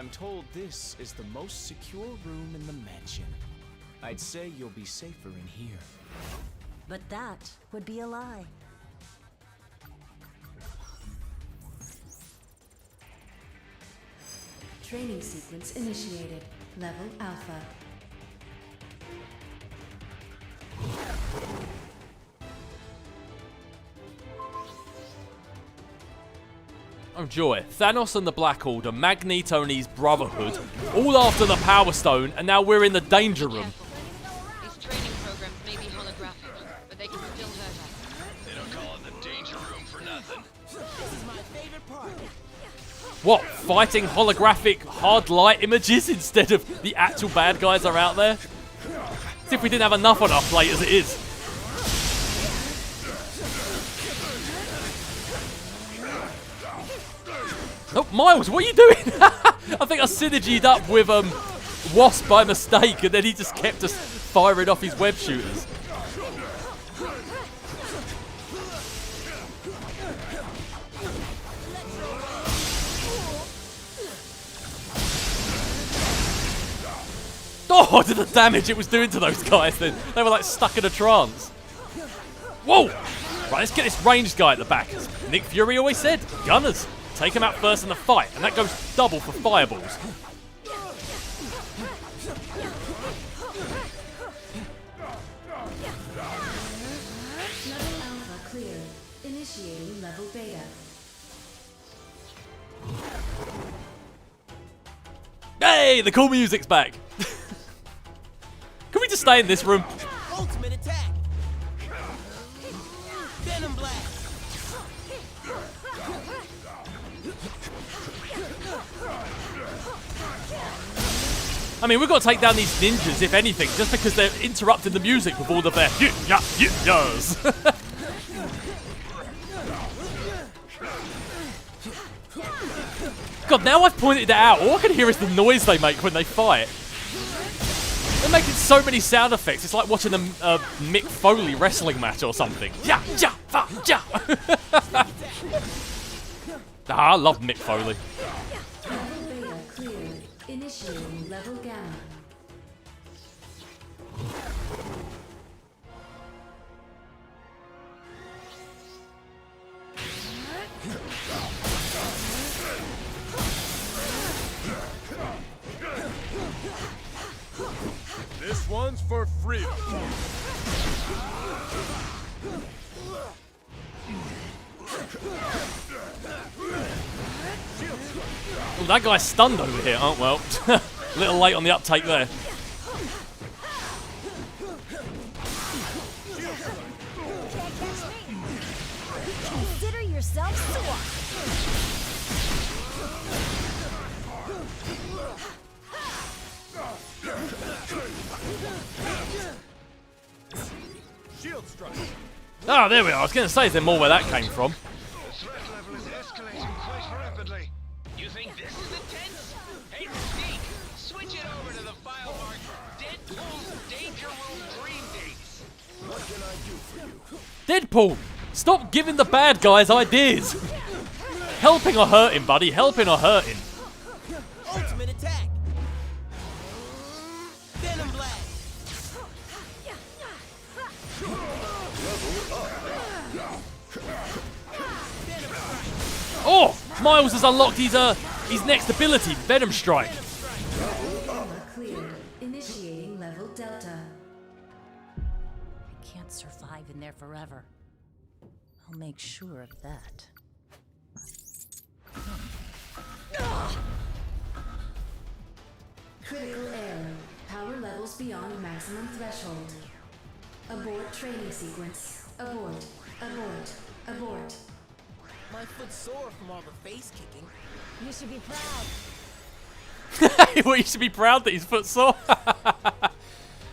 I'm told this is the most secure room in the mansion. I'd say you'll be safer in here. But that would be a lie. Training sequence initiated. Level Alpha. Oh joy. Thanos and the Black Order, Magneto and his Brotherhood, all after the Power Stone, and now we're in the danger room. These training programs may be holographic, but they can still hurt us. They don't call it the danger room for nothing. This is my favorite part. What? Fighting holographic hard light images instead of the actual bad guys are out there? As if we didn't have enough on our plate as it is. Oh, Miles, what are you doing? I think I synergied up with Wasp by mistake, and then he just kept us firing off his web shooters. Oh, to the damage it was doing to those guys then. They were like stuck in a trance. Whoa! Right, let's get this ranged guy at the back. As Nick Fury always said, gunners. Take him out first in the fight, and that goes double for fireballs. Level Alpha cleared. Initiating level Beta. Hey, the cool music's back. Can we just stay in this room? Ultimate attack. Venom Blast. I mean, we've got to take down these ninjas, if anything, just because they're interrupting the music with all of their yas. God, now I've pointed it out, all I can hear is the noise they make when they fight. They're making so many sound effects, it's like watching a Mick Foley wrestling match or something. Ja, ja, fa, ja. I love Mick Foley. Level Beta cleared. Initiating level Gamma. This one's for freedom. Oh, that guy's stunned over here. Oh, well. A little late on the uptake there. Consider yourself swamped. Shield strike. Oh, there we are. I was going to say, is there more where that came from? The threat level is escalating quite rapidly. You think this is intense? Hey, Mystique, switch it over to the file marked Deadpool's Danger Room Dream Dates. What can I do for you? Deadpool, stop giving the bad guys ideas. Helping or hurting, buddy. Helping or hurting. Ultimate attack. Venom Blast. Oh, Miles has unlocked his next ability, Venom Strike. Gamma cleared. Initiating level Delta. I can't survive in there forever. I'll make sure of that. Critical error. Power levels beyond maximum threshold. Abort training sequence. Abort. Abort. Abort. My foot's sore from all the face kicking. You should be proud. Well, you should be proud that his foot's sore.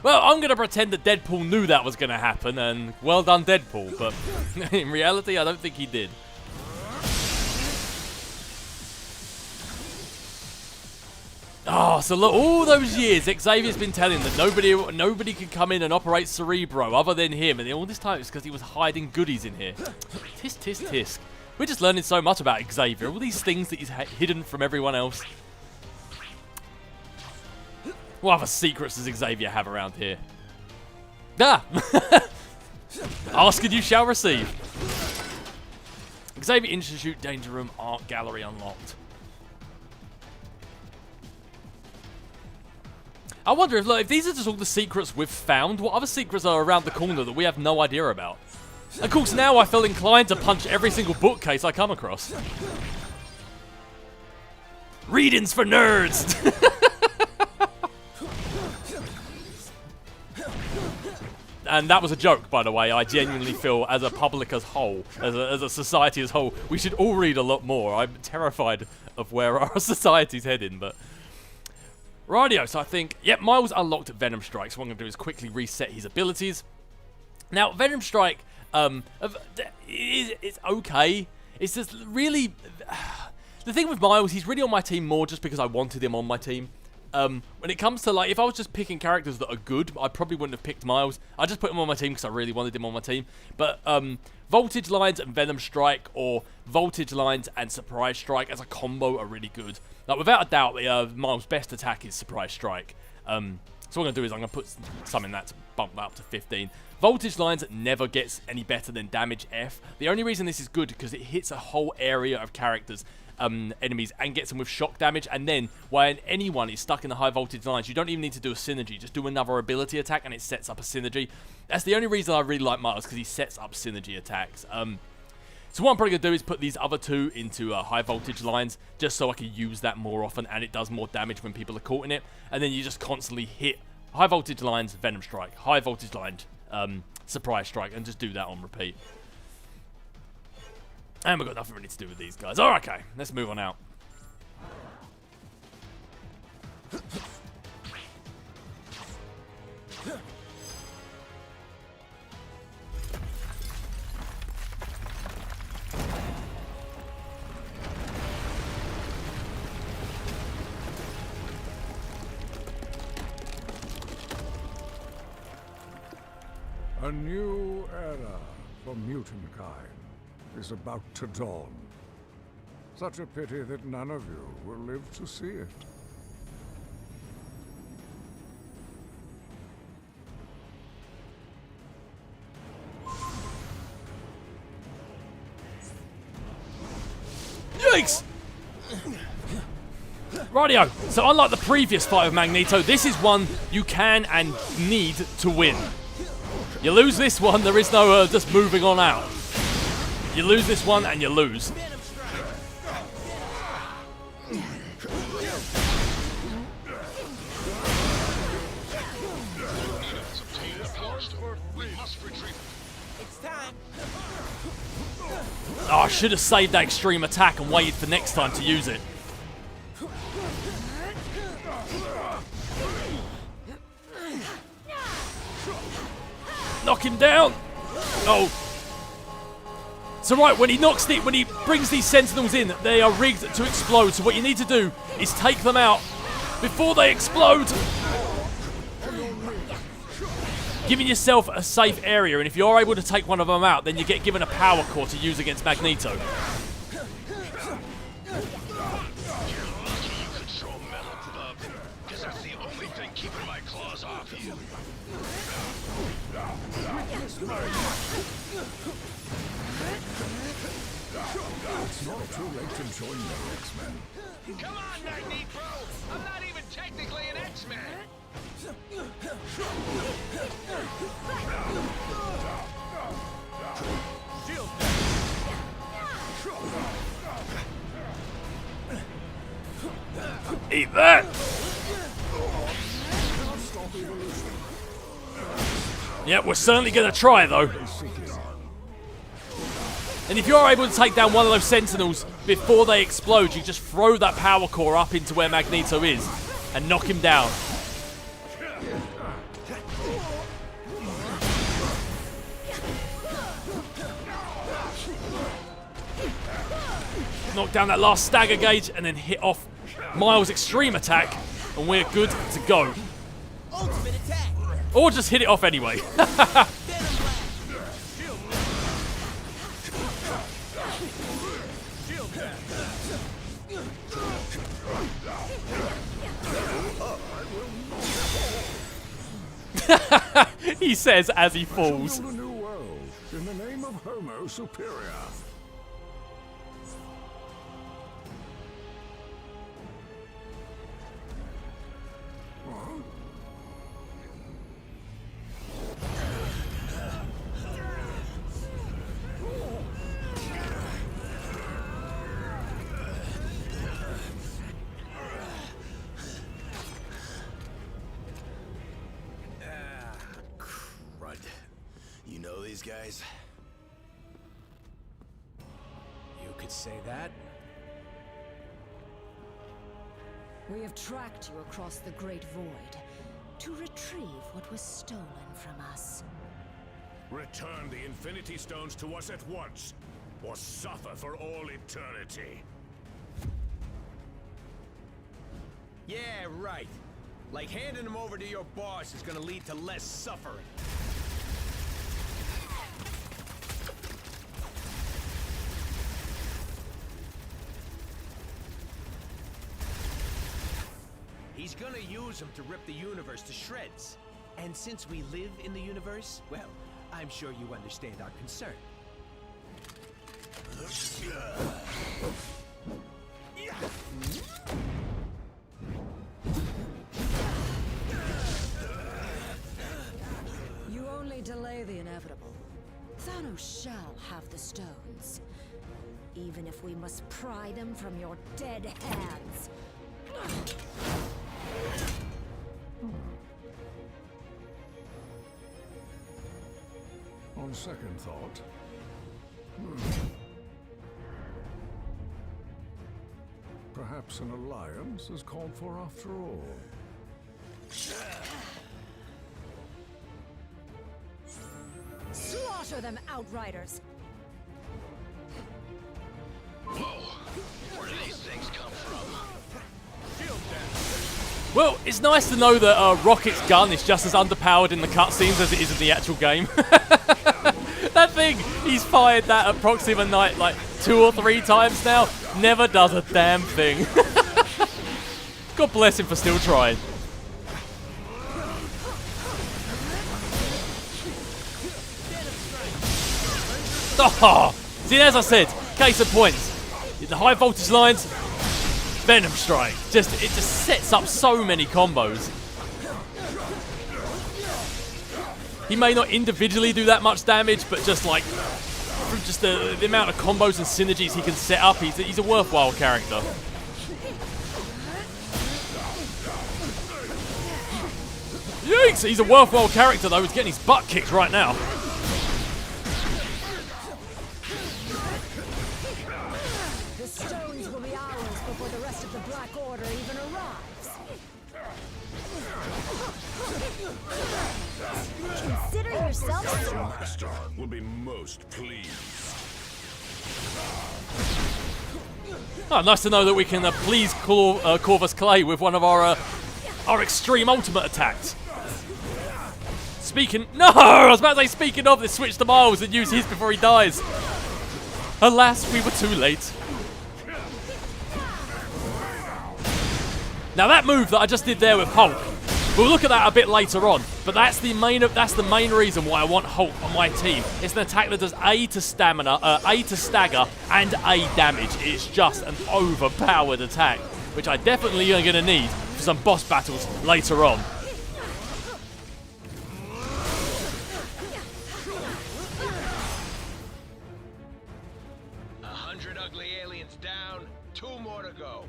Well, I'm going to pretend that Deadpool knew that was going to happen, and well done, Deadpool. But in reality, I don't think he did. Oh, so look, all those years, Xavier's been telling that nobody could come in and operate Cerebro other than him, and all this time it's because he was hiding goodies in here. Tisk, tisk, tisk. We're just learning so much about Xavier, all these things that he's hidden from everyone else. What other secrets does Xavier have around here? Ah! Ask and you shall receive. Xavier Institute Danger Room Art Gallery unlocked. I wonder if, look, if these are just all the secrets we've found, what other secrets are around the corner that we have no idea about? Of course, now I feel inclined to punch every single bookcase I come across. Readings for nerds! And that was a joke, by the way. I genuinely feel, as a public as whole, as a society as whole, we should all read a lot more. I'm terrified of where our society's heading, but... Rightio, so I think, yep, Miles unlocked Venom Strike, so what I'm going to do is quickly reset his abilities. Now, Venom Strike, it's okay. It's just really... The thing with Miles, he's really on my team more just because I wanted him on my team. When it comes to, like, if I was just picking characters that are good, I probably wouldn't have picked Miles. I just put him on my team because I really wanted him on my team. But Voltage Lines and Venom Strike, or Voltage Lines and Surprise Strike as a combo are really good. Like, without a doubt, Miles' best attack is Surprise Strike. So what I'm going to do is I'm going to put something that's bump that up to 15. Voltage Lines never gets any better than Damage F. The only reason this is good because it hits a whole area of characters, enemies, and gets them with shock damage, and then when anyone is stuck in the high voltage lines, you don't even need to do a synergy, just do another ability attack and it sets up a synergy. That's the only reason I really like Miles, because he sets up synergy attacks. So what I'm probably going to do is put these other two into high voltage lines, just so I can use that more often, and it does more damage when people are caught in it, and then you just constantly hit high voltage lines, Venom Strike, high voltage lines, Surprise Strike, and just do that on repeat. And we've got nothing really to do with these guys. Alright, okay, let's move on out. A new era for mutant kind is about to dawn. Such a pity that none of you will live to see it. Yikes! Rightio, so unlike the previous fight with Magneto, this is one you can and need to win. You lose this one, there is no just moving on out. You lose this one and you lose. Oh, I should have saved that extreme attack and waited for next time to use it. Knock him down. Oh. So right, when he brings these Sentinels in, they are rigged to explode. So what you need to do is take them out before they explode. Giving yourself a safe area, and if you're able to take one of them out, then you get given a power core to use against Magneto. It's not too late to join the X-Men. Come on, Magneto! I'm not even technically an X-Man! Eat that! Yeah, we're certainly going to try, though. And if you're able to take down one of those Sentinels before they explode, you just throw that power core up into where Magneto is and knock him down. Knock down that last stagger gauge and then hit off Miles' extreme attack, and we're good to go. Ultimate attack. Or just hit it off anyway. He says as he I shall falls. build a new world in the name of Homo Superior. Huh? Crud. You know these guys? You could say that. We have tracked you across the Great Void to retrieve what was stolen from us. Return the Infinity Stones to us at once, or suffer for all eternity. Yeah, right. Like handing them over to your boss is gonna lead to less suffering. He's gonna use them to rip the universe to shreds. And since we live in the universe, well, I'm sure you understand our concern. You only delay the inevitable. Thanos shall have the stones. Even if we must pry them from your dead hands. On second thought, perhaps an alliance is called for after all. Slaughter them, Outriders! Where do these things come from? Well, it's nice to know that Rocket's gun is just as underpowered in the cutscenes as it is in the actual game. That thing, he's fired that at Proxima Night like 2 or 3 times now. Never does a damn thing. God bless him for still trying. Oh, see, as I said, case in point, the high voltage lines, Venom Strike. It just sets up so many combos. He may not individually do that much damage, but just like from just the amount of combos and synergies he can set up, he's a worthwhile character. Yikes! He's a worthwhile character though. He's getting his butt kicked right now. The stones will be ours before the rest of the Black Order even arrives. Consider yourself The Master will be most pleased. Oh, nice to know that we can please Corvus Clay with one of our extreme ultimate attacks. No! I was about to say, speaking of, let's switch to Miles and use his before he dies. Alas, we were too late. Now that move that I just did there with Hulk, we'll look at that a bit later on, but that's the main reason why I want Hulk on my team. It's an attack that does A to stamina, A to stagger, and A damage. It's just an overpowered attack, which I definitely am going to need for some boss battles later on. Ugly aliens down, 2 more to go.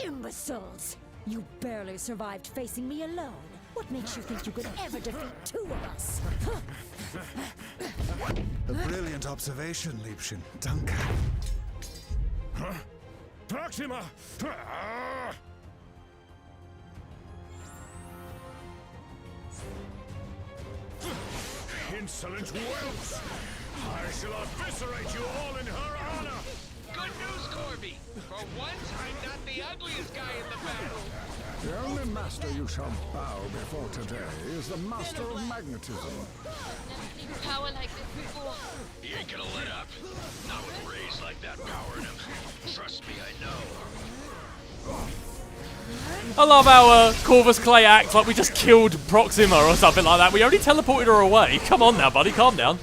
Imbeciles! You barely survived facing me alone. What makes you think you could ever defeat 2 of us? A brilliant observation, Liebchen. Danke. Huh? Proxima! Insolent whelps! I shall eviscerate you all in her honor! Good news, Corby. For once, I'm not the ugliest guy in the battle. The only master you shall bow before today is the master of magnetism. Never seen power like this before. He ain't gonna let up. Not with rays like that powering him. Trust me, I know. I love how Corvus Clay acts like we just killed Proxima or something like that. We only teleported her away. Come on now, buddy, calm down.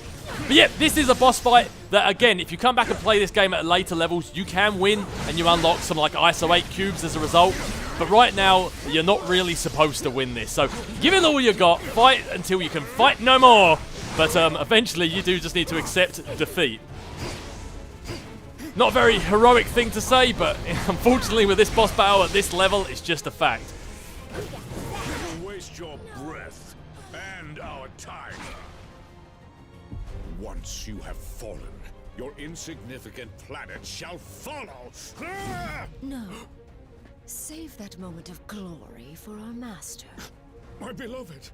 But yeah, this is a boss fight that, again, if you come back and play this game at later levels, you can win, and you unlock some like ISO 8 cubes as a result. But right now, you're not really supposed to win this. So give it all you got, fight until you can fight no more. But eventually, you do just need to accept defeat. Not a very heroic thing to say, but unfortunately with this boss battle at this level, it's just a fact. You waste your breath and our time. Once you have fallen, your insignificant planet shall follow. No. Save that moment of glory for our master. My beloved.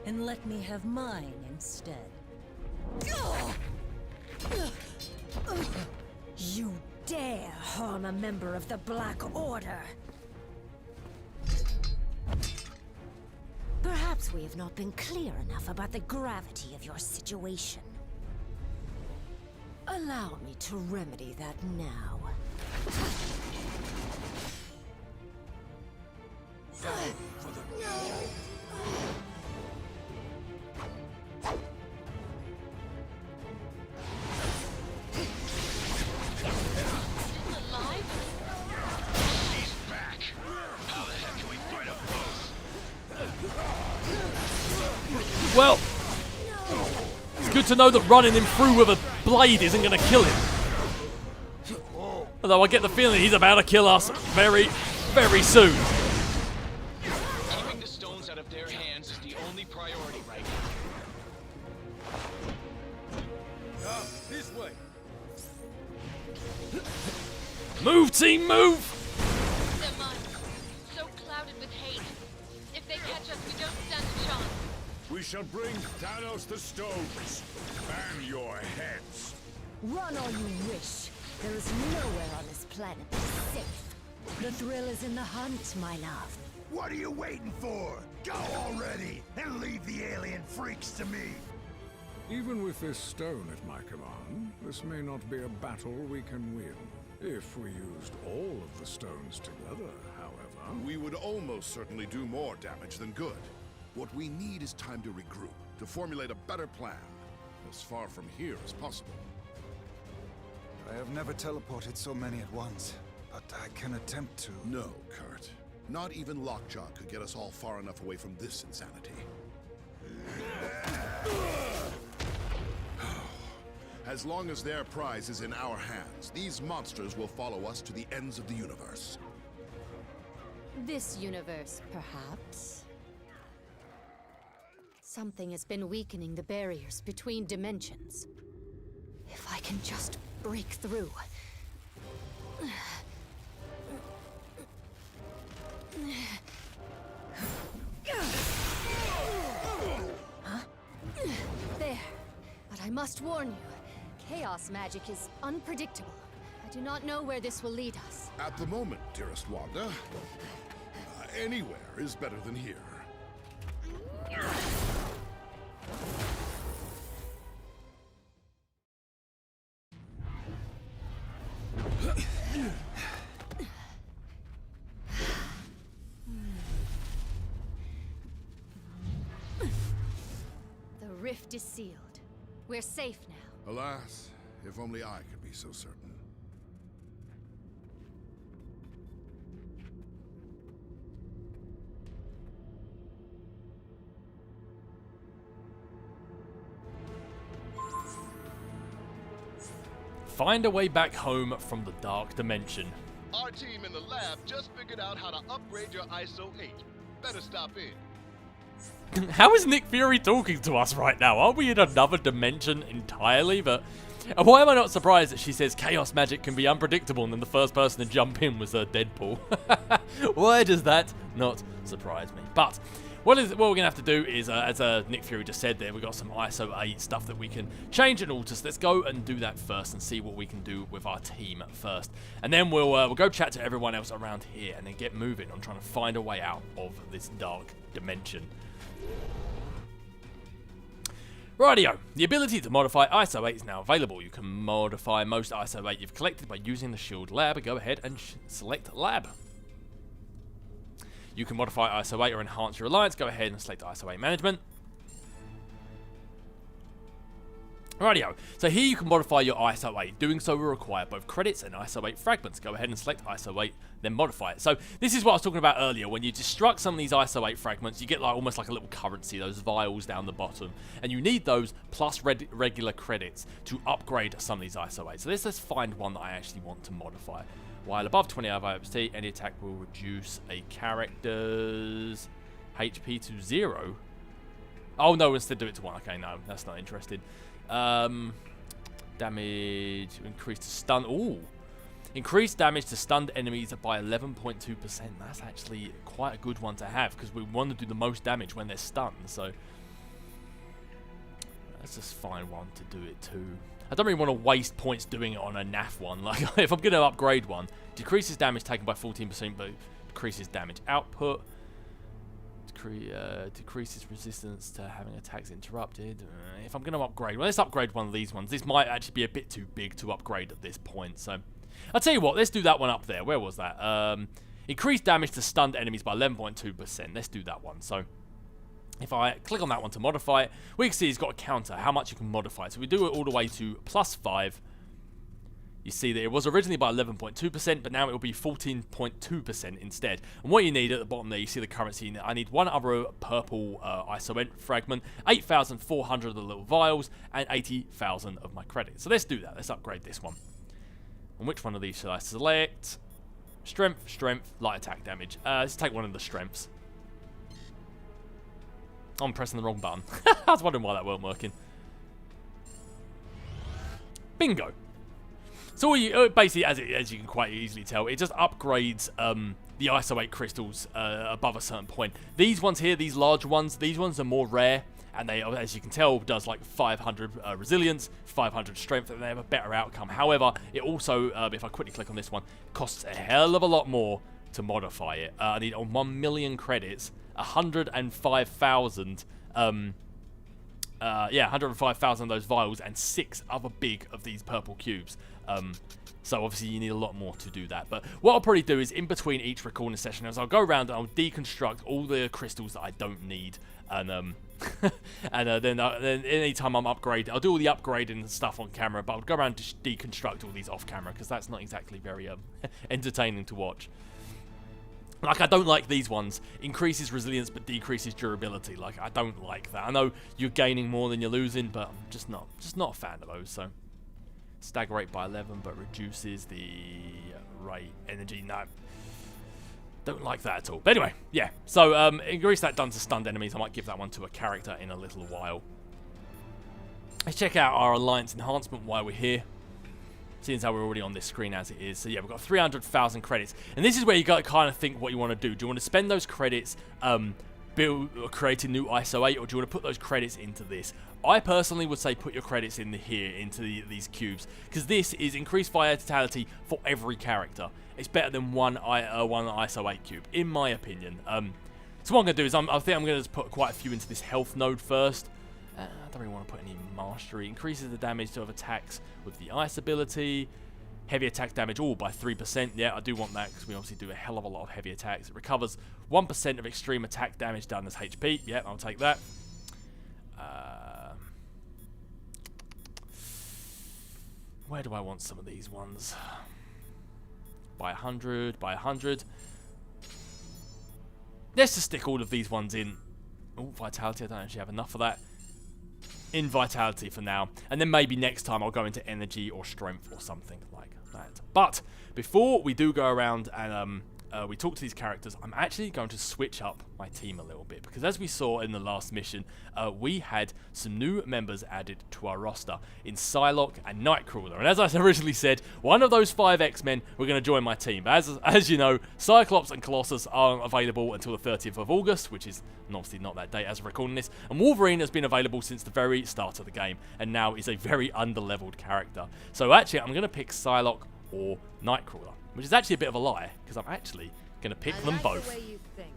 And let me have mine instead. You dare harm a member of the Black Order! Perhaps we have not been clear enough about the gravity of your situation. Allow me to remedy that now. Well, it's good to know that running him through with a blade isn't going to kill him. Although I get the feeling he's about to kill us very, very soon. Keeping the stones out of their hands is the only priority right now. This way. Move, team, move! Their minds, so clouded with hate. If they catch us, we don't stand a chance. We shall bring Thanos the stones and your heads. Run all you wish. There is nowhere on this planet that's safe. The thrill is in the hunt, my love. What are you waiting for? Go already, and leave the alien freaks to me. Even with this stone at my command, this may not be a battle we can win. If we used all of the stones together, however... We would almost certainly do more damage than good. What we need is time to regroup, to formulate a better plan, as far from here as possible. I have never teleported so many at once, but I can attempt to. No, Kurt. Not even Lockjaw could get us all far enough away from this insanity. As long as their prize is in our hands, these monsters will follow us to the ends of the universe. This universe, perhaps? Something has been weakening the barriers between dimensions. If I can just break through. Huh? There. But I must warn you, chaos magic is unpredictable. I do not know where this will lead us. At the moment, dearest Wanda, anywhere is better than here. The rift is sealed. We're safe now. Alas, if only I could be so certain. Find a way back home from the dark dimension. Our team in the lab just figured out how to upgrade your ISO 8. Better stop in. How is Nick Fury talking to us right now? Are we in another dimension entirely? But why am I not surprised that she says chaos magic can be unpredictable and then the first person to jump in was Deadpool? Why does that not surprise me? But what we're going to have to do is, as Nick Fury just said there, we've got some ISO 8 stuff that we can change and alter. So let's go and do that first and see what we can do with our team first. And then we'll go chat to everyone else around here and then get moving on trying to find a way out of this dark dimension. Rightio, the ability to modify ISO 8 is now available. You can modify most ISO 8 you've collected by using the Shield Lab. Go ahead and select Lab. You can modify ISO 8 or enhance your alliance. Go ahead and select ISO 8 Management. Rightio, so here you can modify your ISO 8. Doing so will require both credits and ISO 8 fragments. Go ahead and select ISO 8, then modify it. So this is what I was talking about earlier. When you destruct some of these ISO 8 fragments, you get like almost like a little currency, those vials down the bottom. And you need those plus regular credits to upgrade some of these ISO 8. So let's find one that I actually want to modify. While above 20 out of XP, any attack will reduce a character's HP to 0. Oh no, instead do it to 1. Okay, no, that's not interesting. Damage increased to stun. Ooh, increased damage to stunned enemies by 11.2%. That's actually quite a good one to have because we want to do the most damage when they're stunned. So let's just find one to do it too. I don't really want to waste points doing it on a naff one. Like if I'm going to upgrade one, decreases damage taken by 14%, but decreases damage output. Decreases resistance to having attacks interrupted. If I'm going to upgrade, well, let's upgrade one of these ones. This might actually be a bit too big to upgrade at this point. So I'll tell you what, let's do that one up there. Where was that? Increased damage to stunned enemies by 11.2%. Let's do that one. So if I click on that one to modify it, we can see it's got a counter, how much you can modify it. So we do it all the way to +5. You see that it was originally by 11.2%, but now it will be 14.2% instead. And what you need at the bottom there, you see the currency. I need one other purple ISO 8 fragment, 8,400 of the little vials, and 80,000 of my credits. So let's do that. Let's upgrade this one. And which one of these should I select? Strength, strength, light attack damage. Let's take one of the strengths. I'm pressing the wrong button. I was wondering why that weren't working. Bingo. So basically, as you can quite easily tell, it just upgrades the ISO 8 crystals above a certain point. These ones here, these large ones, these ones are more rare, and they, as you can tell, does like 500 resilience, 500 strength, and they have a better outcome. However, it also, if I quickly click on this one, costs a hell of a lot more to modify it. I need 1 million credits, 105,000. Yeah, 105,000 of those vials and 6 other big of these purple cubes. So obviously you need a lot more to do that. But what I'll probably do is in between each recording session is I'll go around and I'll deconstruct all the crystals that I don't need. And then anytime I'm upgrading, I'll do all the upgrading and stuff on camera, but I'll go around and just deconstruct all these off camera because that's not exactly very entertaining to watch. Like, I don't like these ones. Increases resilience but decreases durability. Like, I don't like that. I know you're gaining more than you're losing, but I'm just not a fan of those. So, stagger rate by 11, but reduces the rate energy. No, don't like that at all. But anyway, yeah. So, increase that done to stunned enemies. I might give that one to a character in a little while. Let's check out our alliance enhancement while we're here. Seeing as how we're already on this screen as it is. So yeah, we've got 300,000 credits. And this is where you got to kind of think what you want to do. Do you want to spend those credits creating new ISO 8, or do you want to put those credits into this? I personally would say put your credits in here, into these cubes, because this is increased vitality for every character. It's better than one ISO 8 cube, in my opinion. So what I'm going to do is I think I'm going to put quite a few into this health node first. I don't really want to put any mastery. Increases the damage of attacks with the ice ability. Heavy attack damage, all by 3%. Yeah, I do want that because we obviously do a hell of a lot of heavy attacks. It recovers 1% of extreme attack damage done as HP. Yeah, I'll take that. Where do I want some of these ones? By 100, by 100. Let's just stick all of these ones in. Oh, vitality, I don't actually have enough of that. In vitality for now, and then maybe next time I'll go into energy or strength or something like that. But before we do go around and we talk to these characters, I'm actually going to switch up my team a little bit, because as we saw in the last mission, we had some new members added to our roster in Psylocke and Nightcrawler. And as I originally said, one of those 5 X-Men were going to join my team. But as you know, Cyclops and Colossus aren't available until the 30th of August, which is obviously not that date as of recording this. And Wolverine has been available since the very start of the game, and now is a very underleveled character. So actually, I'm going to pick Psylocke or Nightcrawler, which is actually a bit of a lie, because I'm actually going to pick them both. The way you think.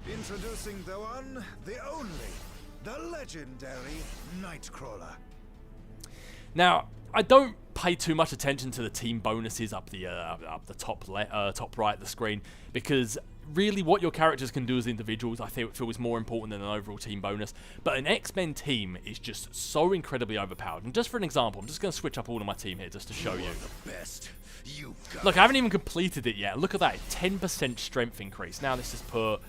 Introducing the one, the only, The legendary Nightcrawler. Now, I don't pay too much attention to the team bonuses up the top right of the screen, because really what your characters can do as individuals I feel is more important than an overall team bonus. But an X-Men team is just so incredibly overpowered. And just for an example, I'm just going to switch up all of my team here just to show you. Best. Look, I haven't even completed it yet. Look at that, 10% strength increase. Now let's just put,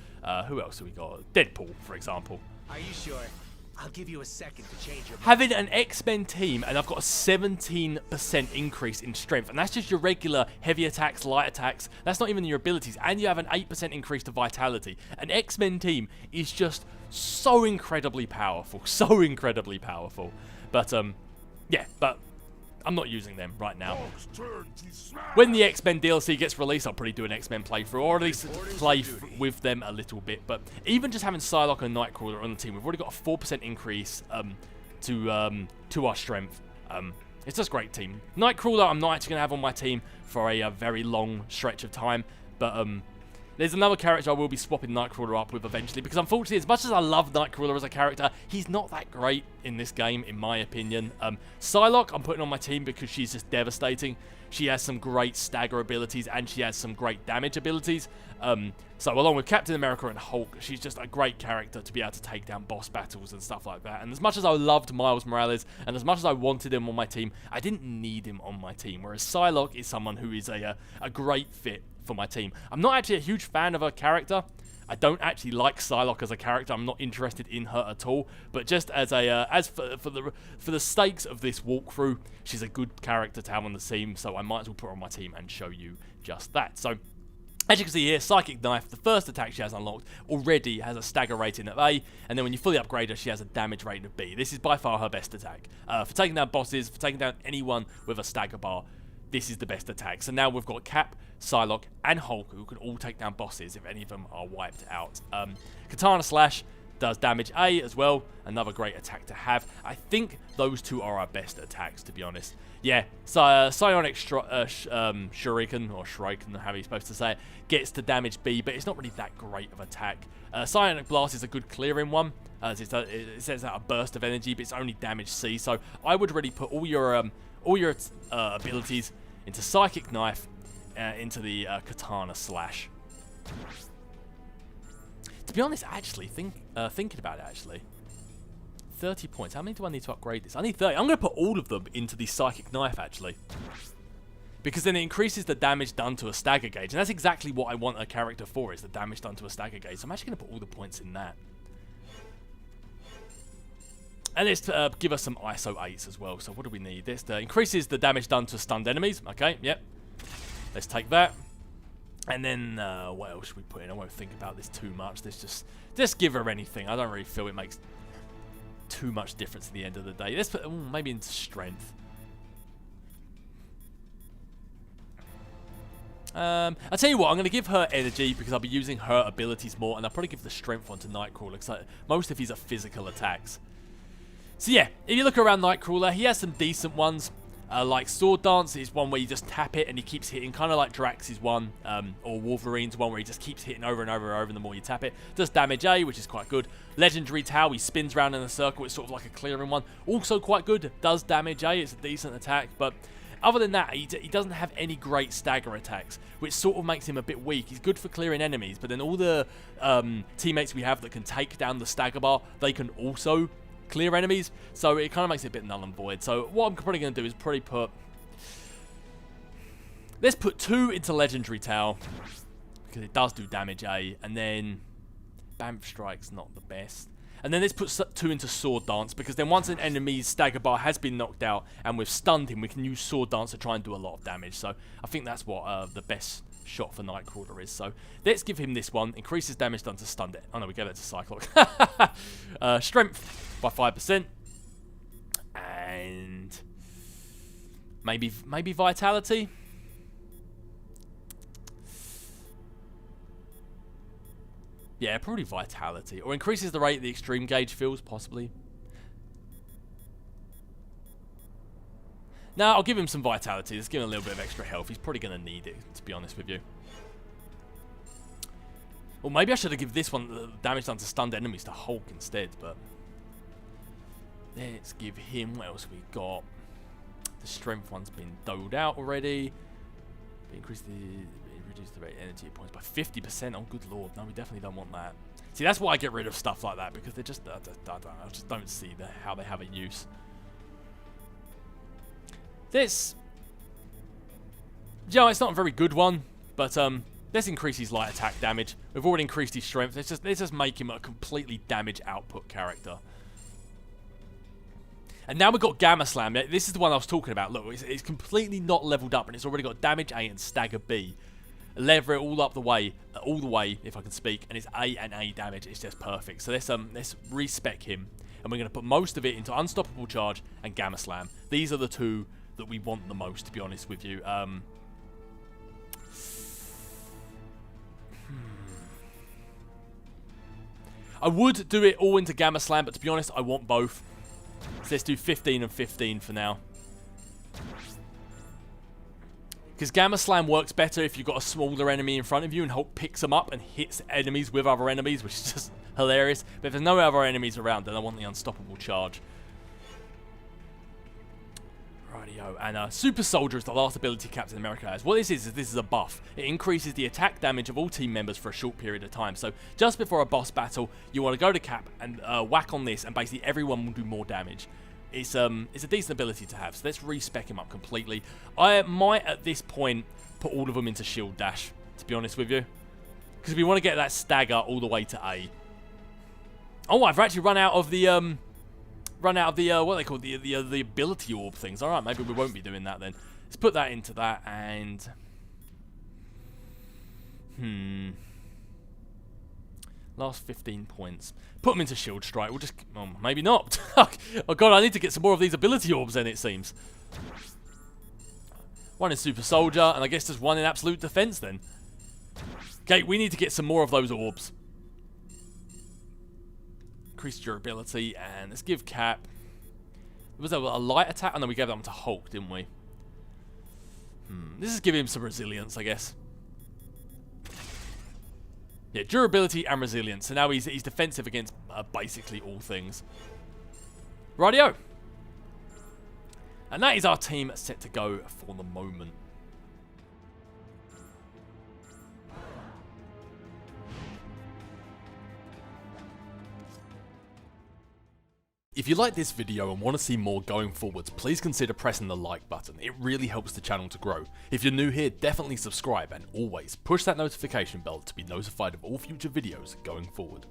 who else have we got? Deadpool, for example. Are you sure? I'll give you a second to change your mind. Having an X-Men team, and I've got a 17% increase in strength, and that's just your regular heavy attacks, light attacks. That's not even your abilities, and you have an 8% increase to vitality. An X-Men team is just so incredibly powerful, so incredibly powerful. But yeah, but I'm not using them right now. When the X-Men DLC gets released, I'll probably do an X-Men playthrough, or at least play with them a little bit. But even just having Psylocke and Nightcrawler on the team, we've already got a 4% increase to our strength. It's just a great team. Nightcrawler, I'm not actually going to have on my team for a very long stretch of time, but there's another character I will be swapping Nightcrawler up with eventually, because unfortunately, as much as I love Nightcrawler as a character, he's not that great in this game, in my opinion. Psylocke, I'm putting on my team because she's just devastating. She has some great stagger abilities, and she has some great damage abilities. So along with Captain America and Hulk, she's just a great character to be able to take down boss battles and stuff like that. And as much as I loved Miles Morales, and as much as I wanted him on my team, I didn't need him on my team. Whereas Psylocke is someone who is a great fit for my team. I'm not actually a huge fan of her character. I don't actually like Psylocke as a character. I'm not interested in her at all. But just as for the stakes of this walkthrough, she's a good character to have on the team. So I might as well put her on my team and show you just that. So as you can see here, Psychic Knife, the first attack she has unlocked, already has a stagger rating of A, and then when you fully upgrade her, she has a damage rating of B. This is by far her best attack. For taking down bosses, for taking down anyone with a stagger bar, this is the best attack. So now we've got Cap, Psylocke, and Hulk, who can all take down bosses if any of them are wiped out. Katana Slash does damage A as well, another great attack to have. I think those two are our best attacks, to be honest. Yeah, Psionic Shuriken, or Shuriken, however you're supposed to say it, gets to damage B, but it's not really that great of attack. Psionic Blast is a good clearing one, as it sends out a burst of energy, but it's only damage C, so I would really put all your abilities into Psychic Knife, into the Katana Slash. To be honest, actually, thinking about it, actually, 30 points. How many do I need to upgrade this? I need 30. I'm going to put all of them into the Psychic Knife, actually, because then it increases the damage done to a stagger gauge, and that's exactly what I want a character for, is the damage done to a stagger gauge. So I'm actually going to put all the points in that. And let's give us some ISO 8s as well. So what do we need? This increases the damage done to stunned enemies. Okay, yep. Let's take that. And then, what else should we put in? I won't think about this too much. Let's just give her anything. I don't really feel it makes too much difference at the end of the day. Let's put maybe into strength. I'll tell you what, I'm going to give her energy because I'll be using her abilities more, and I'll probably give the strength one to Nightcrawler because most of his are physical attacks. So yeah, if you look around Nightcrawler, he has some decent ones. Like Sword Dance is one where you just tap it and he keeps hitting, kind of like Drax's one, or Wolverine's one where he just keeps hitting over and over and over, and the more you tap it. Does damage A, which is quite good. Legendary Towel, he spins around in a circle, it's sort of like a clearing one. Also quite good, does damage A, it's a decent attack, but other than that, he doesn't have any great stagger attacks, which sort of makes him a bit weak. He's good for clearing enemies, but then all the teammates we have that can take down the stagger bar, they can also clear enemies, so it kind of makes it a bit null and void. So what I'm probably going to do is probably let's put 2 into Legendary Towel, because it does do damage A, and then Bamf Strike's not the best. And then let's put 2 into Sword Dance, because then once an enemy's stagger bar has been knocked out and we've stunned him, we can use Sword Dance to try and do a lot of damage. So I think that's what the best shot for Nightcrawler is. So let's give him this one. Increases damage done to stunned. Oh no, we gave it to Cyclops. Strength by 5%. And maybe Vitality. Yeah, probably Vitality. Or increases the rate the extreme gauge feels, possibly. No, I'll give him some Vitality. Let's give him a little bit of extra health. He's probably going to need it, to be honest with you. Or maybe I should have given this one the damage done to stunned enemies to Hulk instead, but Let's give him, what else have we got? The strength one's been doled out already. Reduce the rate of energy points by 50%. Oh, good lord. No, we definitely don't want that. See, that's why I get rid of stuff like that, because they're just, I just don't see how they have a use. This, it's not a very good one, but let's increase his light attack damage. We've already increased his strength. Let's just make him a completely damage output character. And now we've got Gamma Slam. This is the one I was talking about. Look, it's completely not leveled up, and it's already got damage A and stagger B. Lever it all the way, if I can speak, and it's A and A damage. It's just perfect. So let's respec him, and we're going to put most of it into Unstoppable Charge and Gamma Slam. These are the two that we want the most, to be honest with you. I would do it all into Gamma Slam, but to be honest, I want both. So let's do 15 and 15 for now. Because Gamma Slam works better if you've got a smaller enemy in front of you and Hulk picks them up and hits enemies with other enemies, which is just hilarious. But if there's no other enemies around, then I want the Unstoppable Charge. Rightio. And Super Soldier is the last ability Captain America has. What this is a buff. It increases the attack damage of all team members for a short period of time. So just before a boss battle, you want to go to Cap and whack on this, and basically everyone will do more damage. It's a decent ability to have, so let's respec him up completely. I might, at this point, put all of them into Shield Dash, to be honest with you. Because we want to get that stagger all the way to A. Oh, I've actually run out of the, what are they called? The ability orb things. Alright, maybe we won't be doing that then. Let's put that into that, and... Last 15 points. Put them into Shield Strike. We'll just... Oh, maybe not. Oh god, I need to get some more of these ability orbs then, it seems. One in Super Soldier, and I guess there's one in Absolute Defense then. Okay, we need to get some more of those orbs. Increase durability, and let's give Cap... Was that a light attack? Oh no, we gave that one to Hulk, didn't we? This is giving him some resilience, I guess. Yeah, durability and resilience. So now he's defensive against basically all things. Rightio. And that is our team set to go for the moment. If you like this video and want to see more going forwards, please consider pressing the like button. It really helps the channel to grow. If you're new here, definitely subscribe, and always push that notification bell to be notified of all future videos going forward.